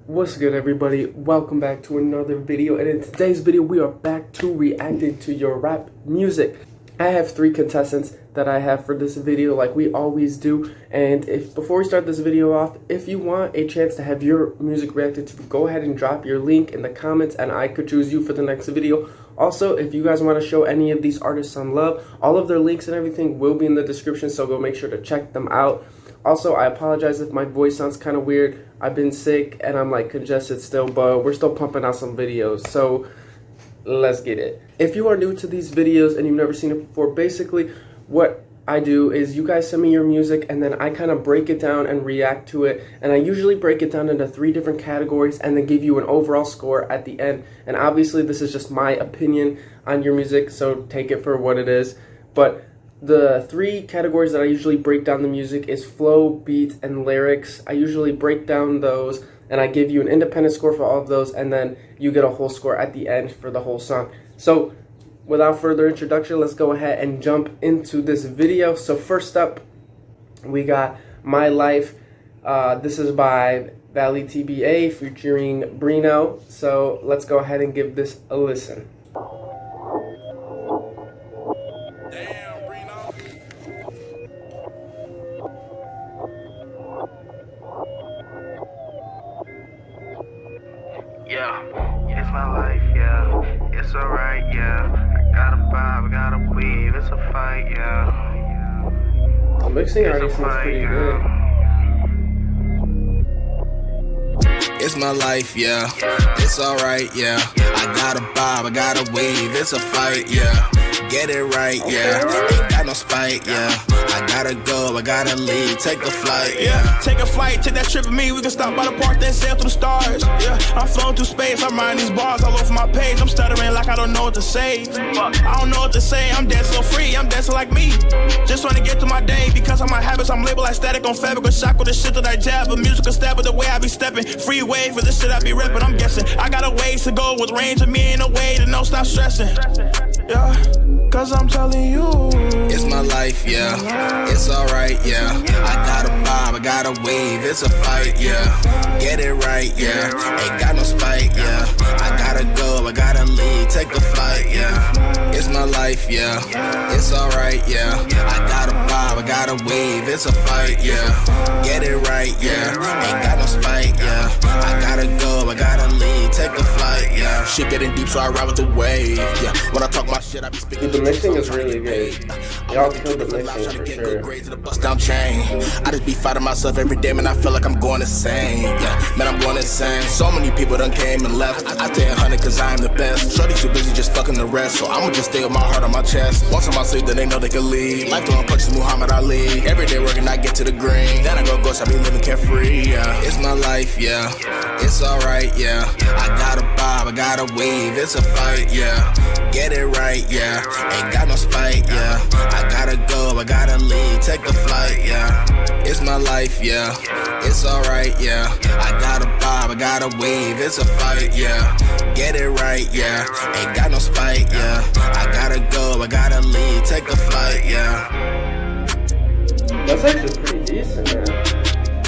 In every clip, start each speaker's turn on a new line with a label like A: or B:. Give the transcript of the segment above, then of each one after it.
A: What's good, everybody? Welcome back to another video, and in today's video we are back to reacting to your rap music. I have 3 contestants that I have for this video, like we always do. And before we start this video off, if you want a chance to have your music reacted to, go ahead and drop your link in the comments and I could choose you for the next video. Also, if you guys want to show any of these artists some love, all of their links and everything will be in the description, so go make sure to check them out. Also, I apologize if my voice sounds kind of weird. I've been sick and I'm like congested still, but we're still pumping out some videos, so let's get it. If you are new to these videos and you've never seen it before, basically what I do is you guys send me your music and then I kind of break it down and react to it, and I usually break it down into 3 different categories and then give you an overall score at the end. And obviously this is just my opinion on your music, so take it for what it is. But the 3 categories that I usually break down the music is flow, beat, and lyrics. I usually break down those and I give you an independent score for all of those, and then you get a whole score at the end for the whole song. So without further introduction, let's go ahead and jump into this video. So first up, we got My Life. This is by Valley TBA featuring Brino. So let's go ahead and give this a listen.
B: Yeah, it's my life, yeah, it's alright, yeah, I got a vibe, I got a weave, it's a fight, yeah.
A: The mixing already seems pretty good.
C: It's my life, yeah, it's alright, yeah, I got a vibe, I got a weave, it's a fight, yeah. Get it right, yeah, ain't got no spite, yeah. I gotta go, I gotta leave, take a flight, yeah.
D: Take a flight, take that trip with me, we can stop by the park, then sail through the stars. Yeah, I'm floating through space, I'm writing these bars all over my page. I'm stuttering like I don't know what to say. I don't know what to say, I'm dancing so free, I'm dancing like me. Just trying to get through my day, because of my habits, I'm labeled like static on fabric, or shock with the shit that I jab. A musical step with the way I be stepping, freeway for the shit I be repping. I'm guessing, I got a ways to go with range of me, ain't no way to no stop stressing. Yeah, cause I'm telling you,
C: it's my life, yeah, it's alright, yeah. I got a vibe, I got a wave, it's a fight, yeah. Get it right, yeah, ain't got no spite, yeah. I gotta go, I gotta leave, take a flight, yeah. It's my life, yeah, it's alright, yeah. I got a vibe, I got a wave, it's a fight, yeah. Get it right, yeah, ain't got no spite, yeah. I gotta go, I gotta leave, take a flight, yeah. Shit getting deep, so I ride with the wave, yeah. When I talk my shit, I be speaking.
A: The mixing is really good. Y'all killed the mixing for sure.
C: I just be fighting myself every day, man. I feel like I'm going insane. Yeah, man, I'm going insane. So many people done came and left. I stay 100 cause I am the best. Shorty too busy just fucking the rest, so I'ma just stay with my heart on my chest. Once on my sleep, then they know they can leave. Life throwing punches, Muhammad Ali. Every day working, I get to the green. Then I go ghost, I be living carefree. Yeah, it's my life, yeah. It's alright, yeah. I got a vibe, I got a wave, it's a fight, yeah. Get it right, yeah. Ain't got no spite, yeah. I gotta go, I gotta leave, take a flight, yeah. It's my life, yeah. It's alright, yeah. I got a vibe, I got a wave, it's a fight, yeah. Get it right, yeah. Ain't got no spite, yeah. I gotta go, I gotta leave, take a flight, yeah.
A: That's actually pretty decent, man.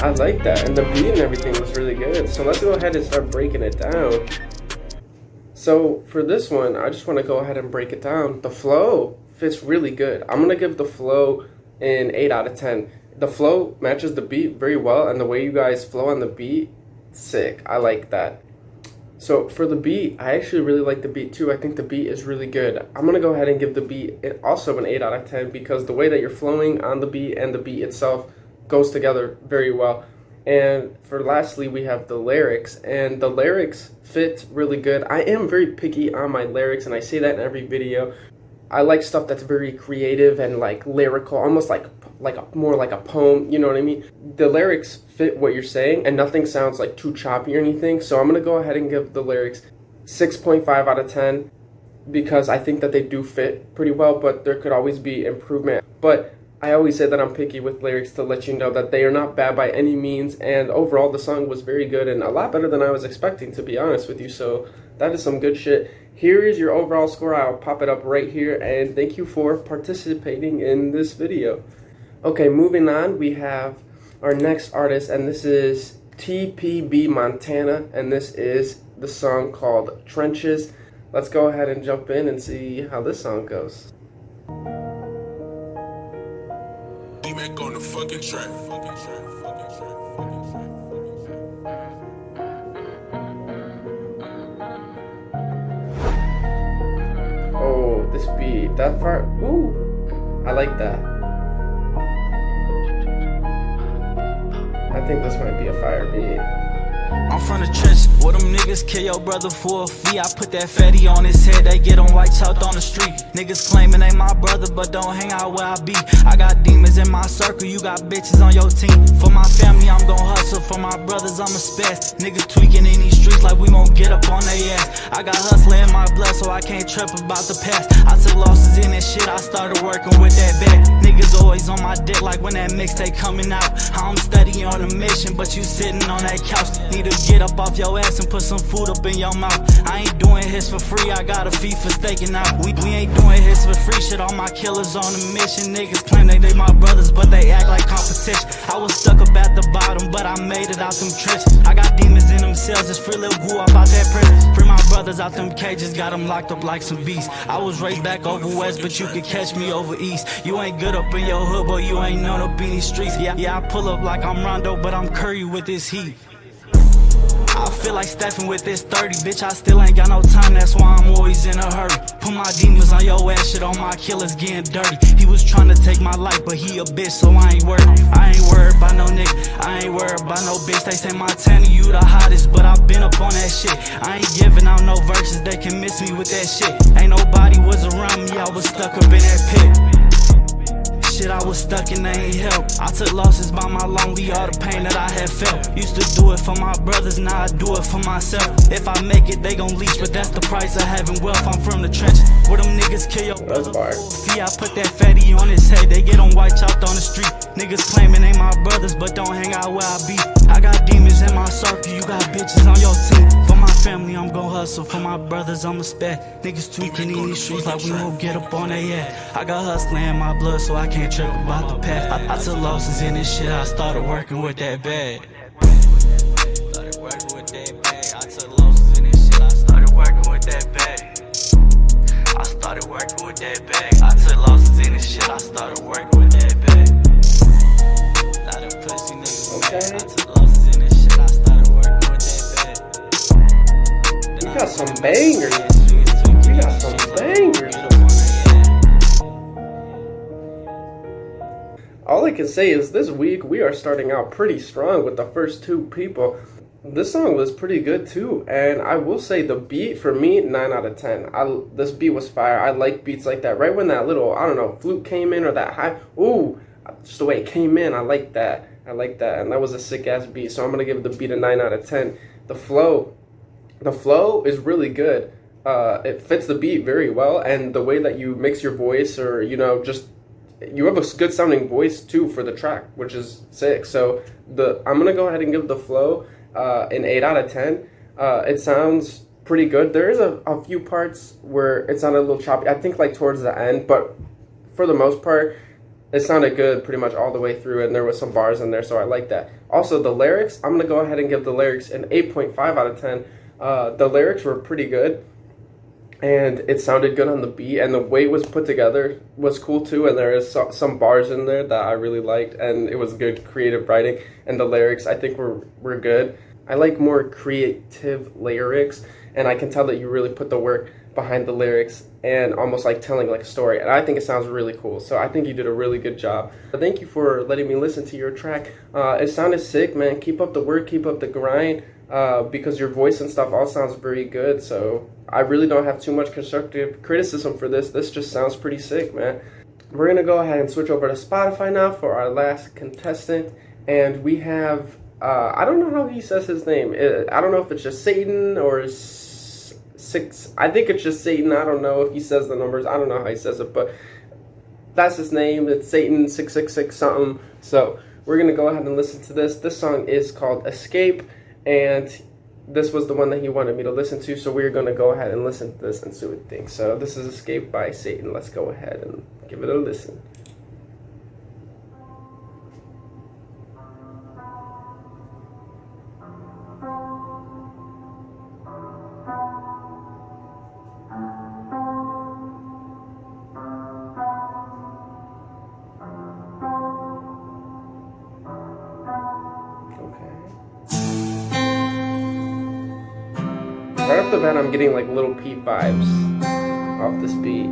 A: I like that, and the beat and everything was really good. So let's go ahead and start breaking it down. So for this one, I just want to go ahead and break it down. The flow fits really good. I'm going to give the flow an 8 out of 10. The flow matches the beat very well, and the way you guys flow on the beat, sick. I like that. So for the beat, I actually really like the beat too. I think the beat is really good. I'm going to go ahead and give the beat also an 8 out of 10 because the way that you're flowing on the beat and the beat itself goes together very well. And for lastly, we have the lyrics, and the lyrics fit really good. I am very picky on my lyrics, and I say that in every video. I like stuff that's very creative and like lyrical, almost more like a poem, you know what I mean? The lyrics fit what you're saying, and nothing sounds like too choppy or anything. So I'm gonna go ahead and give the lyrics 6.5 out of 10 because I think that they do fit pretty well, but there could always be improvement. But I always say that I'm picky with lyrics to let you know that they are not bad by any means, and overall the song was very good and a lot better than I was expecting, to be honest with you. So that is some good shit. Here is your overall score. I'll pop it up right here, and thank you for participating in this video. Okay, moving on, we have our next artist, and this is TPB Montana, and this is the song called Trenches. Let's go ahead and jump in and see how this song goes.
C: D-Mac on the fucking track.
A: Oh, this beat, that part, ooh, I like that. I think this might be a fire beat.
E: I'm from the trench, where them niggas kill your brother for a fee. I put that fatty on his head, they get on white chalked on the street. Niggas claiming they my brother, but don't hang out where I be. I got demons in my circle, you got bitches on your team. For my family, I'm gon' hustle, for my brothers, I'm a spaz. Niggas tweaking in these streets like we won't get up on their ass. I got hustling in my blood, so I can't trip about the past. I took losses in that shit, I started working with that bag. Niggas always on my dick like when that mixtape coming out. I'm steady on a mission, but you sitting on that couch. Need to get up off your ass and put some food up in your mouth. I ain't doing hits for free, I got a fee for staking out. We ain't doing hits for free, shit, all my killers on a mission. Niggas claim they my brothers, but they act like competition. I was stuck up at the bottom, but I made it out them trenches. I got demons in them cells, just free little goo up out that prison. Free my brothers out them cages, got them locked up like some beasts. I was raised back over west, but you could catch me over east. You ain't good up in your hood, but you ain't known up in these streets. Yeah, I pull up like I'm Rondo, but I'm Curry with this heat. I feel like Stephen with this 30, bitch, I still ain't got no time, that's why I'm always in a hurry. Put my demons on your ass, shit on my killers getting dirty. He was trying to take my life, but he a bitch, so I ain't worried. I ain't worried about no nigga, I ain't worried about no bitch. They say Montana, you the hottest, but I been up on that shit. I ain't giving out no verses, they can miss me with that shit. Ain't nobody was around me, I was stuck up in that pit. Shit, I was stuck and they ain't help. I took losses by my lonely, all the pain that I had felt. Used to do it for my brothers, now I do it for myself. If I make it, they gon' leech, but that's the price of having wealth. I'm from the trenches, where them niggas kill your brother for a fee. I put that fatty on his head, they get on white chalked on the street. Niggas claiming they my brothers, but don't hang out where I be. I got demons in my circle, you got bitches on your team. For my family, I'm gon' hustle, for my brothers, I'm a spaz. Niggas tweaking in these streets like we won't get up on their ass. I got hustling in my blood, so I can't trip about the past. I took losses in this shit, I started working with that bag. Started working with that bag. I took losses in this shit, I started working with that bag. I started working with that bag. I took losses in this shit, I started working with that bag. Now them pussy niggas mad. I took losses in this shit, I started working with that bag.
A: You got some bangers. You got some bangers. All I can say is this week we are starting out pretty strong with the first two people. This song was pretty good too, and I will say the beat for me, 9 out of 10. This beat was fire. I like beats like that. Right when that little, I don't know, flute came in or that high, ooh, just the way it came in, I like that. I like that, and that was a sick ass beat. So I'm gonna give the beat a 9 out of 10. The flow is really good. It fits the beat very well, and the way that you mix your voice, or just you have a good sounding voice too for the track, which is sick. So I'm gonna go ahead and give the flow an 8 out of 10. It sounds pretty good. There is a few parts where it sounded a little choppy, I think like towards the end, but for the most part it sounded good pretty much all the way through, and there was some bars in there, so I like that. Also the lyrics, I'm gonna go ahead and give the lyrics an 8.5 out of 10. The lyrics were pretty good, and it sounded good on the beat, and the way it was put together was cool too, and there is some bars in there that I really liked, and it was good creative writing, and the lyrics I think were good. I like more creative lyrics, and I can tell that you really put the work behind the lyrics and almost like telling like a story, and I think it sounds really cool. So I think you did a really good job. Thank you for letting me listen to your track. It sounded sick, man. Keep up the work, keep up the grind, because your voice and stuff all sounds very good. So I really don't have too much constructive criticism for this. This just sounds pretty sick, man. We're gonna go ahead and switch over to Spotify now for our last contestant, and we have I don't know how he says his name. I don't know if it's just Satan or 6. I think it's just Satan. I don't know if he says the numbers. I don't know how he says it, but that's his name. It's Satan 666 something. So we're gonna go ahead and listen to this. This song is called Escape, and this was the one that he wanted me to listen to. So we're gonna go ahead and listen to this and see what he thinks. So this is Escape by Satan. Let's go ahead and give it a listen. off the bat, I'm getting like Little Peep vibes off this beat.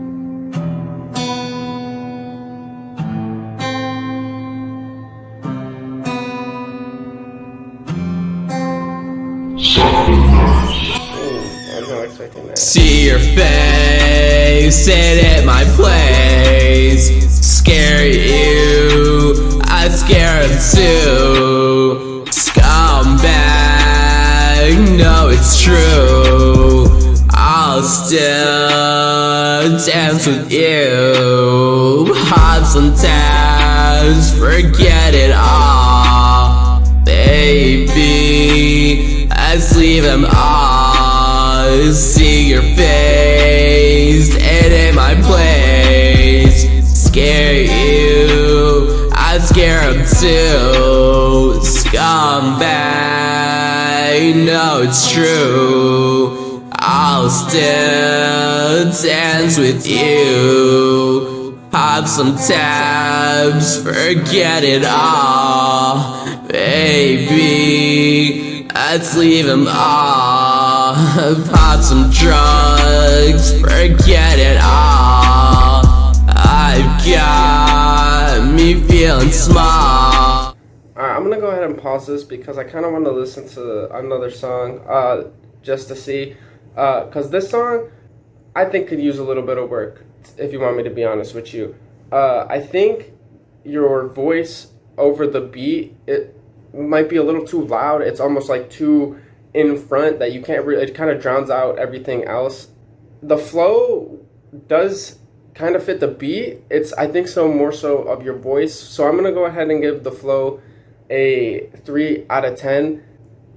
A: I was not expecting that.
F: See your face, sit at my place. Scare you, I scare him too. Scumbag, no it's true. I'll still dance with you. Hot sometimes, forget it all. Baby, let's leave them all. See your face, and in my place. Scare you, I scare him too. Scumbag, no it's true. I'll still dance with you. Pop some tabs, forget it all. Baby, let's leave them all. Pop some drugs, forget it all. I've got me feeling small.
A: Alright, I'm gonna go ahead and pause this because I kind of want to listen to another song just to see. Because this song, I think, could use a little bit of work, if you want me to be honest with you. I think your voice over the beat, it might be a little too loud. It's almost like too in front that you can't really, it kind of drowns out everything else. The flow does kind of fit the beat. It's, I think so, more so of your voice. So I'm going to go ahead and give the flow a 3 out of 10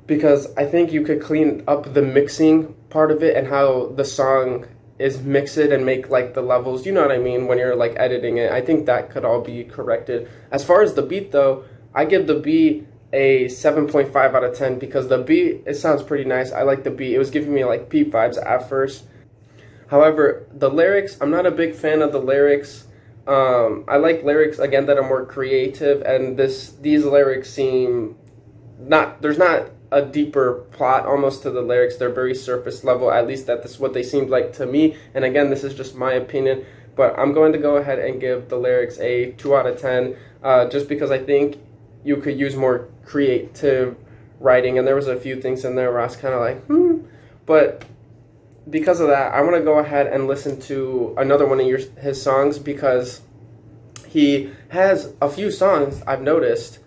A: because I think you could clean up the mixing part of it and how the song is mixed and make like the levels, you know what I mean, when you're like editing it. I think that could all be corrected. As far as the beat though, I give the beat a 7.5 out of 10 because the beat, it sounds pretty nice. I like the beat. It was giving me like Peep vibes at first. However, the lyrics, I'm not a big fan of the lyrics. I like lyrics again that are more creative, and these lyrics seem there's not a deeper plot almost to the lyrics. They're very surface level, at least that's what they seemed like to me. And again, this is just my opinion, but I'm going to go ahead and give the lyrics a 2 out of 10 just because I think you could use more creative writing, and there was a few things in there where I was kind of like, but because of that, I want to go ahead and listen to another one of his songs because he has a few songs I've noticed.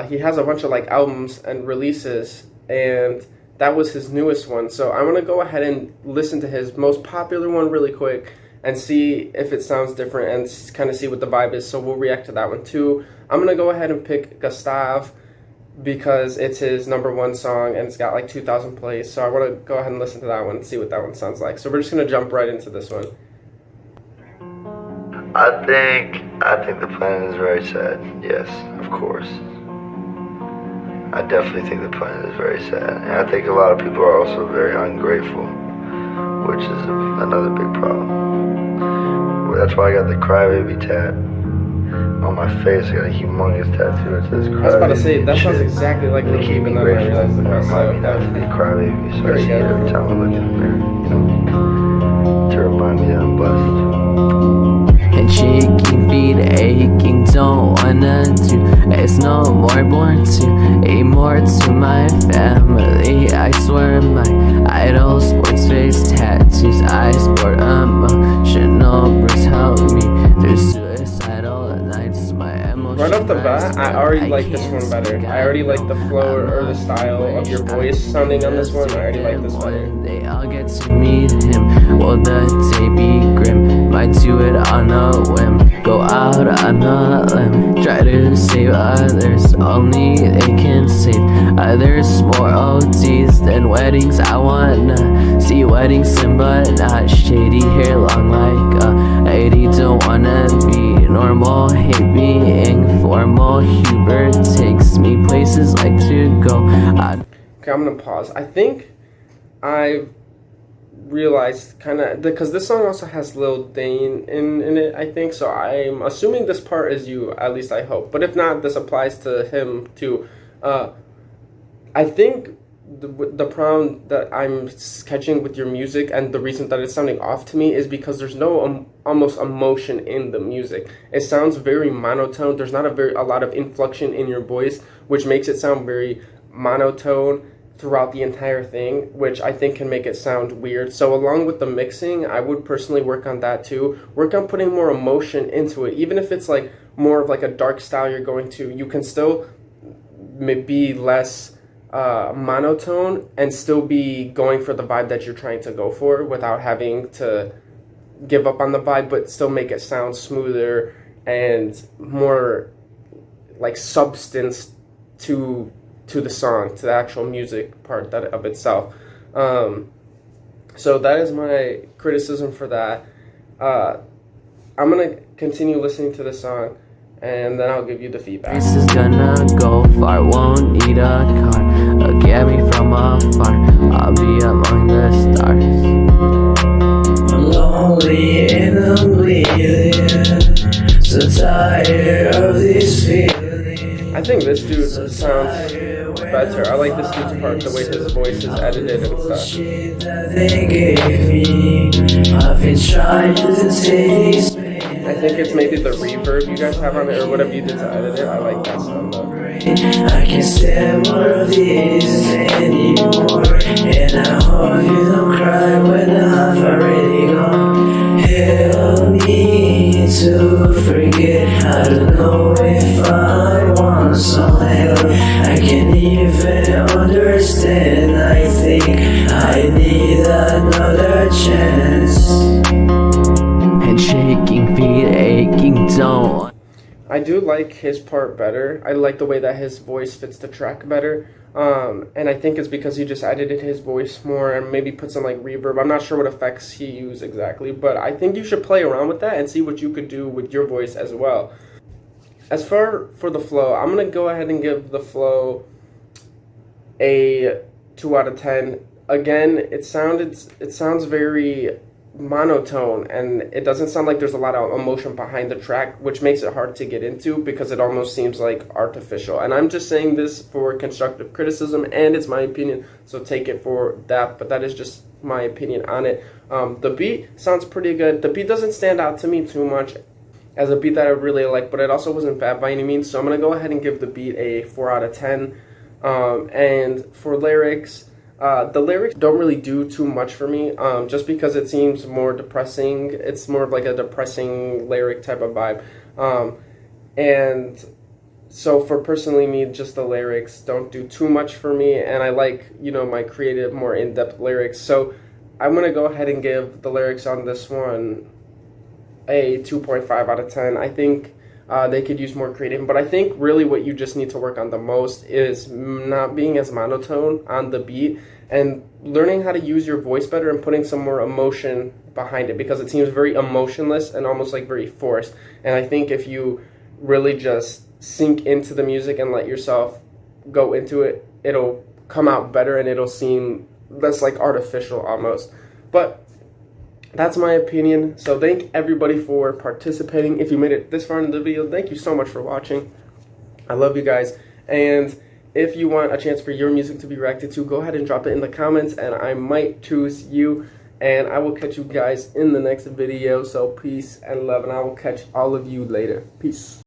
A: He has a bunch of like albums and releases, and that was his newest one. So I'm going to go ahead and listen to his most popular one really quick and see if it sounds different and kind of see what the vibe is. So we'll react to that one too. I'm going to go ahead and pick Gustave because it's his #1 song and it's got like 2,000 plays. So I want to go ahead and listen to that one and see what that one sounds like. So we're just going to jump right into this one.
G: I think the planet is very sad. Yes, of course. I definitely think the planet is very sad. And I think a lot of people are also very ungrateful, which is another big problem. Well, that's why I got the crybaby tat on my face. I got a humongous tattoo that says crybaby.
A: I was about to say, that sounds exactly like Lil Peep, and then I realized the best side of that.
G: Crybaby, so I see it every time I look in the mirror, you know, to remind me that I'm blessed.
H: And shaking feet aching, don't wanna do. It's no more born to, a more to my family. I swear my idol sports face tattoos. I sport emotional brutality through suicidal nights. My emotions
A: Right off the bat, I already like this one better. I already like the flow or the style of your voice sounding on this one. I already like this better.
H: They all get to meet him. Will the day be grim? Might do it on a whim. Go out on a limb. Try to save others. Only they can save others. More OTs than weddings. I wanna see weddings sim, but not shady. Hair long like a lady. Don't wanna be normal. Hate being formal. Hubert takes me places like to go.
A: Okay, I'm gonna pause. I think I've realized kind of, because this song also has Lil Dane in it, I think, so I'm assuming this part is you, at least I hope, but if not, this applies to him too. I think the problem that I'm catching with your music, and the reason that it's sounding off to me, is because there's no almost emotion in the music. It sounds very monotone. There's not a lot of inflection in your voice, which makes it sound very monotone throughout the entire thing, which I think can make it sound weird. So along with the mixing, I would personally work on that too. Work on putting more emotion into it. Even if it's like more of like a dark style you're going to, you can still be less monotone and still be going for the vibe that you're trying to go for without having to give up on the vibe, but still make it sound smoother and more like substance to the song, to the actual music part of itself. So that is my criticism for that. I'm gonna continue listening to the song, and then I'll give you the feedback.
H: This is gonna go far, won't need a car. Look at me from afar, I'll be among the stars.
I: I'm lonely and I'm bleeding, so tired of this feeling.
A: I think this dude sounds better. I like this dude's part, the way his voice is edited and stuff.
I: Shit that they gave me, I've been trying to taste.
A: I think it's maybe the reverb you guys have on it, or whatever you did to edit it. I like that sound though.
I: I can't stand more of these anymore, and I hope you don't cry when I've already gone. Help me to forget. I don't know if I want some help. I can't even understand. I think I need another chance.
H: And shaking, feet aching, don't.
A: I do like his part better. I like the way that his voice fits the track better. And I think it's because he just edited his voice more and maybe put some like reverb. I'm not sure what effects he used exactly, but I think you should play around with that and see what you could do with your voice as well. As for the flow, I'm going to go ahead and give the flow a 2 out of 10. Again, it sounds very monotone, and it doesn't sound like there's a lot of emotion behind the track, which makes it hard to get into because it almost seems like artificial. And I'm just saying this for constructive criticism, and it's my opinion, so take it for that, but that is just my opinion on it. The beat sounds pretty good. The beat doesn't stand out to me too much as a beat that I really like, but it also wasn't bad by any means, so I'm going to go ahead and give the beat a 4 out of 10. And for lyrics, the lyrics don't really do too much for me, just because it seems more depressing. It's more of like a depressing lyric type of vibe. And so for personally me, just the lyrics don't do too much for me, and I like, you know, my creative, more in-depth lyrics. So I'm going to go ahead and give the lyrics on this one a 2.5 out of 10. I think they could use more creative, but I think really what you just need to work on the most is not being as monotone on the beat and learning how to use your voice better and putting some more emotion behind it, because it seems very emotionless and almost like very forced. And I think if you really just sink into the music and let yourself go into it, it'll come out better and it'll seem less like artificial almost. But that's my opinion. So thank everybody for participating. If you made it this far in the video, thank you so much for watching. I love you guys. And if you want a chance for your music to be reacted to, go ahead and drop it in the comments and I might choose you. And I will catch you guys in the next video. So peace and love, and I will catch all of you later. Peace.